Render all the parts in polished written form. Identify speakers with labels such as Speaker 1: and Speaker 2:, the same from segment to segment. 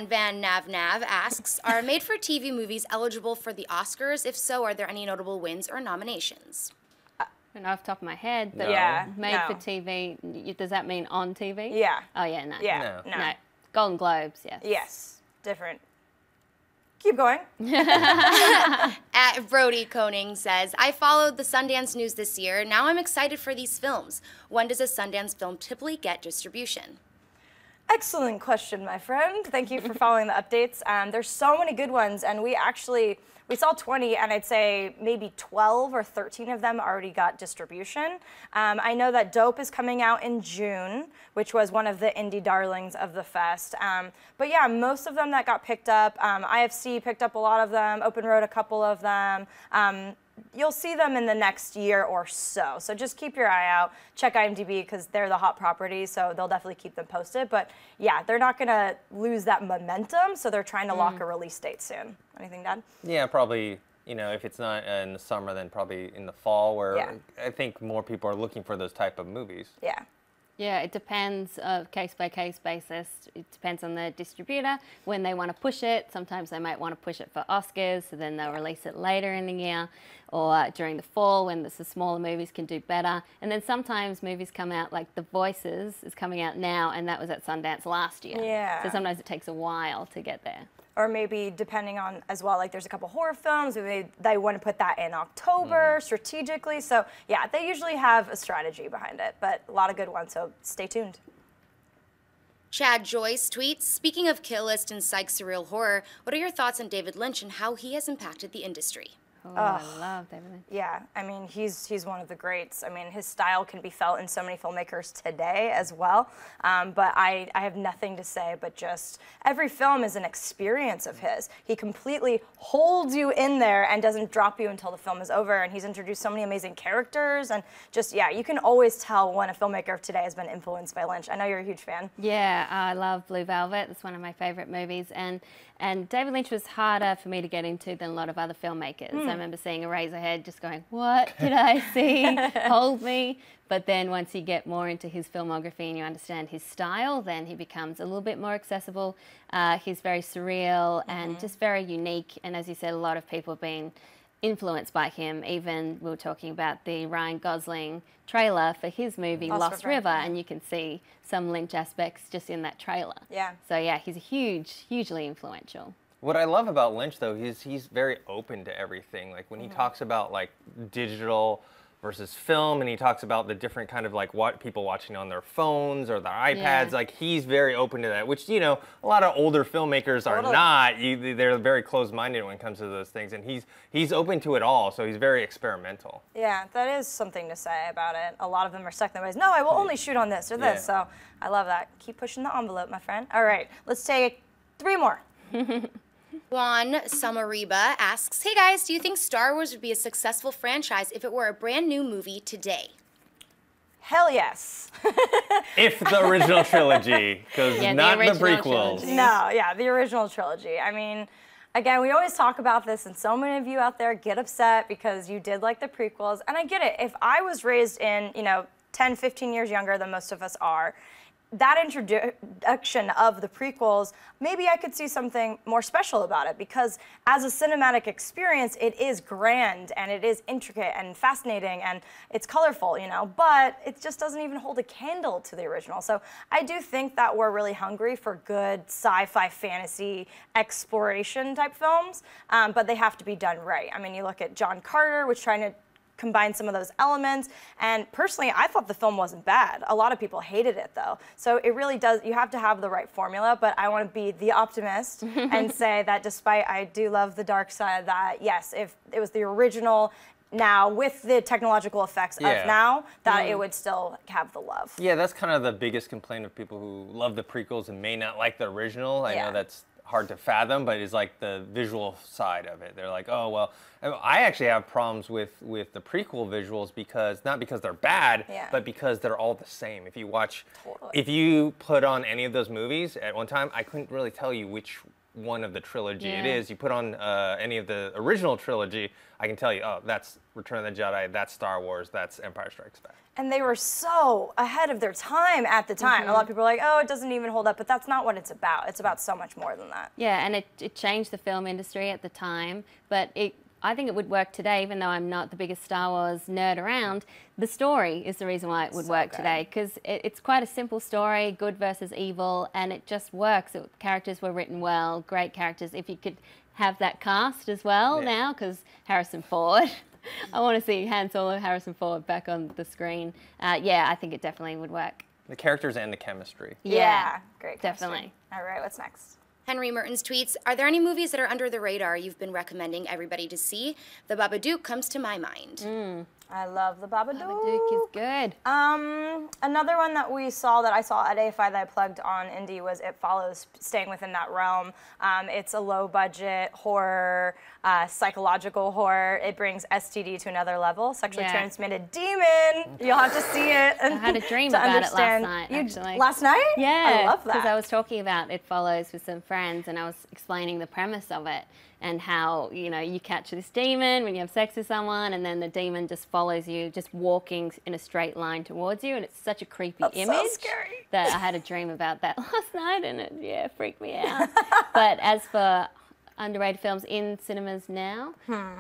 Speaker 1: Van Nav Nav asks, are made-for-TV movies eligible for the Oscars? If so, are there any notable wins or nominations?
Speaker 2: And off the top of my head,
Speaker 3: No. Yeah,
Speaker 2: made for TV, does that mean on TV?
Speaker 3: Yeah.
Speaker 2: Oh, yeah, no.
Speaker 3: Yeah,
Speaker 2: no. Golden Globes, yes.
Speaker 3: Yes, different. Keep going.
Speaker 1: At Brody Koning says, I followed the Sundance news this year. Now I'm excited for these films. When does a Sundance film typically get distribution?
Speaker 3: Excellent question, my friend. Thank you for following the updates. There's so many good ones, and we saw 20, and I'd say maybe 12 or 13 of them already got distribution. I know that Dope is coming out in June, which was one of the indie darlings of the fest. But yeah, most of them that got picked up, IFC picked up a lot of them, Open Road a couple of them. You'll see them in the next year or so. So just keep your eye out. Check IMDb because they're the hot property, so they'll definitely keep them posted. But yeah, they're not going to lose that momentum, so they're trying to lock a release date soon. Anything, Dad?
Speaker 4: Yeah, probably, if it's not in the summer, then probably in the fall, where I think more people are looking for those type of movies.
Speaker 3: Yeah.
Speaker 2: Yeah, it depends case-by-case basis. It depends on the distributor, when they want to push it. Sometimes they might want to push it for Oscars, so then they'll release it later in the year, or during the fall when the smaller movies can do better. And then sometimes movies come out, like The Voices is coming out now, and that was at Sundance last year.
Speaker 3: Yeah.
Speaker 2: So sometimes it takes a while to get there.
Speaker 3: Or maybe depending on as well, like there's a couple horror films, they want to put that in October strategically. So yeah, they usually have a strategy behind it, but a lot of good ones, so stay tuned.
Speaker 1: Chad Joyce tweets, speaking of Kill List and psych surreal horror, what are your thoughts on David Lynch and how he has impacted the industry?
Speaker 2: Oh, I love David Lynch.
Speaker 3: Yeah, I mean, he's one of the greats. I mean, his style can be felt in so many filmmakers today as well. But I have nothing to say, but just every film is an experience of his. He completely holds you in there and doesn't drop you until the film is over. And he's introduced so many amazing characters. And just, yeah, you can always tell when a filmmaker of today has been influenced by Lynch. I know you're a huge fan.
Speaker 2: Yeah, I love Blue Velvet. It's one of my favorite movies. And David Lynch was harder for me to get into than a lot of other filmmakers. I remember seeing Eraserhead just going, what did I see? Hold me. But then once you get more into his filmography and you understand his style, then he becomes a little bit more accessible. He's very surreal and just very unique. And as you said, a lot of people have been influenced by him. Even we were talking about the Ryan Gosling trailer for his movie Lost River, and you can see some Lynch aspects just in that trailer.
Speaker 3: Yeah.
Speaker 2: So yeah, he's hugely influential.
Speaker 4: What I love about Lynch, though, he's very open to everything. Like when he talks about like digital versus film, and he talks about the different kind of like what people watching on their phones or their iPads, like he's very open to that, which, a lot of older filmmakers are not. They're very closed-minded when it comes to those things, and he's open to it all, so he's very experimental.
Speaker 3: Yeah, that is something to say about it. A lot of them are stuck in their ways. No, I will only shoot on this or this, so I love that. Keep pushing the envelope, my friend. All right, let's take 3 more.
Speaker 1: Juan Samariba asks, hey guys, do you think Star Wars would be a successful franchise if it were a brand new movie today?
Speaker 3: Hell yes.
Speaker 4: If the original trilogy, because not the prequels.
Speaker 3: No, yeah, the original trilogy. I mean, again, we always talk about this, and so many of you out there get upset because you did like the prequels, and I get it. If I was raised in, 10, 15 years younger than most of us are, that introduction of the prequels, maybe I could see something more special about it, because as a cinematic experience, it is grand and it is intricate and fascinating and it's colorful, but it just doesn't even hold a candle to the original. So I do think that we're really hungry for good sci-fi fantasy exploration type films, but they have to be done right. I mean, you look at John Carter, which trying to combine some of those elements, and personally I thought the film wasn't bad. A lot of people hated it though, so it really does, you have to have the right formula. But I want to be the optimist and say that despite I do love the dark side, that yes, if it was the original now with the technological effects of now, that it would still have the love. Yeah,
Speaker 4: that's kind of the biggest complaint of people who love the prequels and may not like the original. I know that's hard to fathom, but it's like the visual side of it. They're like, oh, well, I actually have problems with the prequel visuals because, not because they're bad, but because they're all the same. If you watch, if you put on any of those movies at one time, I couldn't really tell you which one of the trilogy
Speaker 2: Yeah.
Speaker 4: it is. You put on any of the original trilogy, I can tell you, oh, that's Return of the Jedi, that's Star Wars, that's Empire Strikes Back.
Speaker 3: And they were so ahead of their time at the time. A lot of people are like, oh, it doesn't even hold up, but that's not what it's about. It's about so much more than that.
Speaker 2: Yeah, and it changed the film industry at the time, but I think it would work today, even though I'm not the biggest Star Wars nerd around. The story is the reason why it would work today, because it's quite a simple story, good versus evil, and it just works. Characters were written well, great characters. If you could have that cast as well now, because Harrison Ford, I want to see Han Solo, Harrison Ford back on the screen. Yeah, I think it definitely would work.
Speaker 4: The characters and the chemistry.
Speaker 3: Yeah, great.
Speaker 2: Definitely.
Speaker 3: All right, what's next?
Speaker 1: Henry Mertens tweets, are there any movies that are under the radar you've been recommending everybody to see? The Babadook comes to my mind.
Speaker 3: I love the Babadook.
Speaker 2: Babadook is good.
Speaker 3: Another one that I saw at AFI that I plugged on Indie was It Follows, staying within that realm. It's a low-budget horror, psychological horror. It brings STD to another level, sexually transmitted demon. You'll have to see it.
Speaker 2: I had a dream about it last night, actually.
Speaker 3: Last night?
Speaker 2: Yeah,
Speaker 3: I love that.
Speaker 2: because I was talking about It Follows with some friends, and I was explaining the premise of it and how, you know, you catch this demon when you have sex with someone, and then the demon just follows you, just walking in a straight line towards you, and it's such a creepy image
Speaker 3: so scary.
Speaker 2: that I had a dream about that last night, and it freaked me out. But as for underrated films in cinemas now,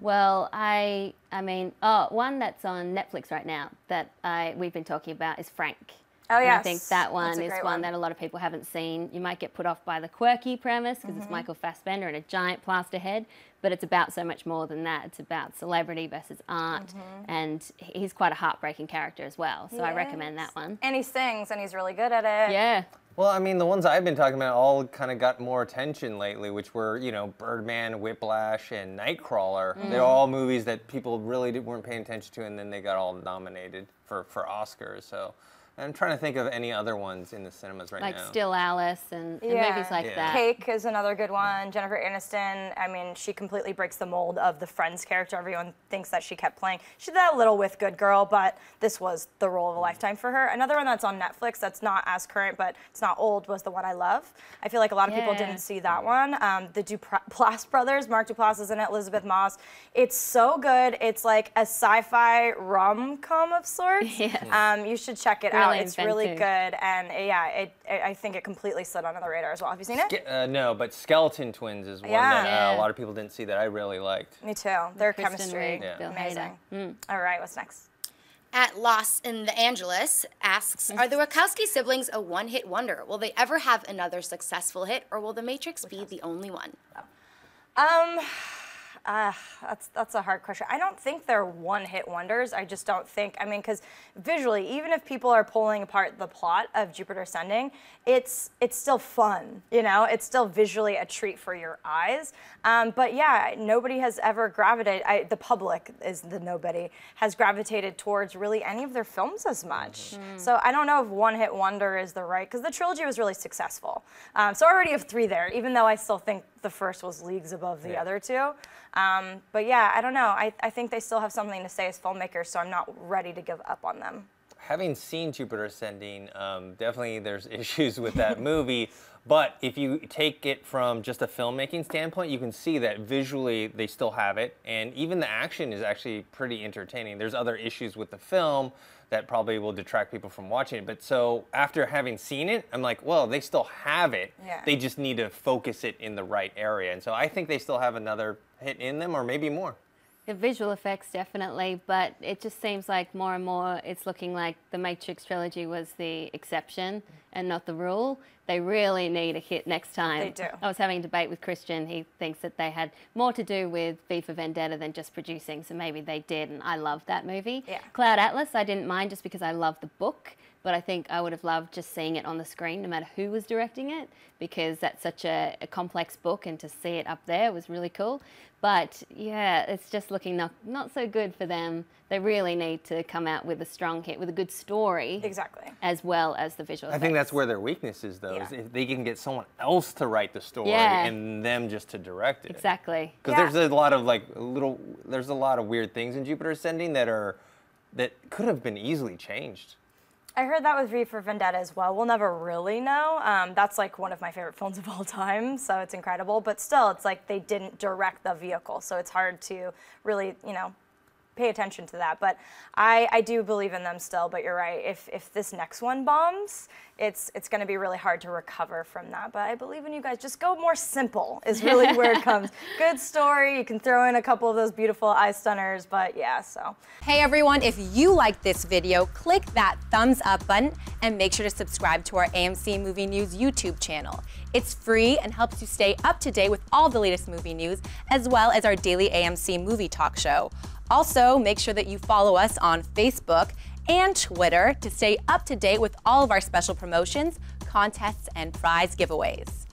Speaker 2: well, I mean, one that's on Netflix right now that we've been talking about is Frank.
Speaker 3: Oh,
Speaker 2: And
Speaker 3: yes.
Speaker 2: I think that one
Speaker 3: That's a
Speaker 2: is
Speaker 3: great
Speaker 2: one that a lot of people haven't seen. You might get put off by the quirky premise because it's Michael Fassbender and a giant plaster head, but it's about so much more than that. It's about celebrity versus art, and he's quite a heartbreaking character as well. So I recommend that one.
Speaker 3: And he sings, and he's really good at it.
Speaker 2: Yeah.
Speaker 4: Well, I mean, the ones I've been talking about all kind of got more attention lately, which were, you know, Birdman, Whiplash, and Nightcrawler. They're all movies that people really weren't paying attention to, and then they got all nominated for Oscars. So I'm trying to think of any other ones in the cinemas right now.
Speaker 2: Like Still Alice and movies like that.
Speaker 3: Cake is another good one. Jennifer Aniston, I mean, she completely breaks the mold of the Friends character. Everyone thinks that she kept playing. She did that a little with Good Girl, but this was the role of a lifetime for her. Another one that's on Netflix that's not as current, but it's not old, was The One I Love. I feel like a lot of people didn't see that one. The Duplass brothers, Mark Duplass is in it, Elizabeth Moss. It's so good. It's like a sci-fi rom-com of sorts.
Speaker 2: Yes.
Speaker 3: You should check it out. It's really good, and yeah, I think it completely slid under the radar as well. Have you seen it?
Speaker 4: No, but Skeleton Twins is one that a lot of people didn't see that I really liked.
Speaker 3: Me too. Their
Speaker 2: Kristen
Speaker 3: chemistry,
Speaker 2: Wiig, Bill
Speaker 3: amazing.
Speaker 2: Hader.
Speaker 3: All right, what's next?
Speaker 1: At Los in the Angeles asks, are the Wachowski siblings a one-hit wonder? Will they ever have another successful hit, or will The Matrix be the only one?
Speaker 3: That's a hard question. I don't think they're one-hit wonders. I just don't think, I mean, because visually, even if people are pulling apart the plot of Jupiter Ascending, it's still fun, you know? It's still visually a treat for your eyes. But yeah, nobody has ever gravitated, the public is the nobody, has gravitated towards really any of their films as much. So I don't know if one-hit wonder is the right, because the trilogy was really successful. So I already have 3 there, even though I still think the first was leagues above the other 2. But yeah, I don't know. I think they still have something to say as filmmakers, so I'm not ready to give up on them.
Speaker 4: Having seen Jupiter Ascending, definitely there's issues with that movie. But if you take it from just a filmmaking standpoint, you can see that visually they still have it. And even the action is actually pretty entertaining. There's other issues with the film that probably will detract people from watching it. But so after having seen it, I'm like, well, they still have it.
Speaker 3: Yeah.
Speaker 4: They just need to focus it in the right area. And so I think they still have another hit in them, or maybe more.
Speaker 2: The visual effects, definitely, but it just seems like more and more it's looking like the Matrix trilogy was the exception and not the rule. They really need a hit next time.
Speaker 3: They do.
Speaker 2: I was having a debate with Christian. He thinks that they had more to do with V for Vendetta than just producing, so maybe they did, and I loved that movie.
Speaker 3: Yeah.
Speaker 2: Cloud Atlas, I didn't mind just because I love the book, but I think I would have loved just seeing it on the screen no matter who was directing it, because that's such a complex book, and to see it up there was really cool. But yeah, it's just looking not so good for them. They really need to come out with a strong hit, with a good story.
Speaker 3: Exactly.
Speaker 2: As well as the visual effects.
Speaker 4: I think that's where their weakness is, though, is if they can get someone else to write the story and them just to direct it.
Speaker 2: Exactly.
Speaker 4: Because there's a lot of there's a lot of weird things in Jupiter Ascending that could have been easily changed.
Speaker 3: I heard that with V for Vendetta as well. We'll never really know. That's like one of my favorite films of all time, so it's incredible. But still, it's like they didn't direct the vehicle, so it's hard to really, you know, pay attention to that. But I do believe in them still, but you're right. If this next one bombs, it's going to be really hard to recover from that. But I believe in you guys. Just go more simple is really where it comes. Good story. You can throw in a couple of those beautiful eye stunners, but yeah, so.
Speaker 5: Hey everyone, if you liked this video, click that thumbs up button and make sure to subscribe to our AMC Movie News YouTube channel. It's free and helps you stay up to date with all the latest movie news, as well as our daily AMC movie talk show. Also, make sure that you follow us on Facebook and Twitter to stay up to date with all of our special promotions, contests, and prize giveaways.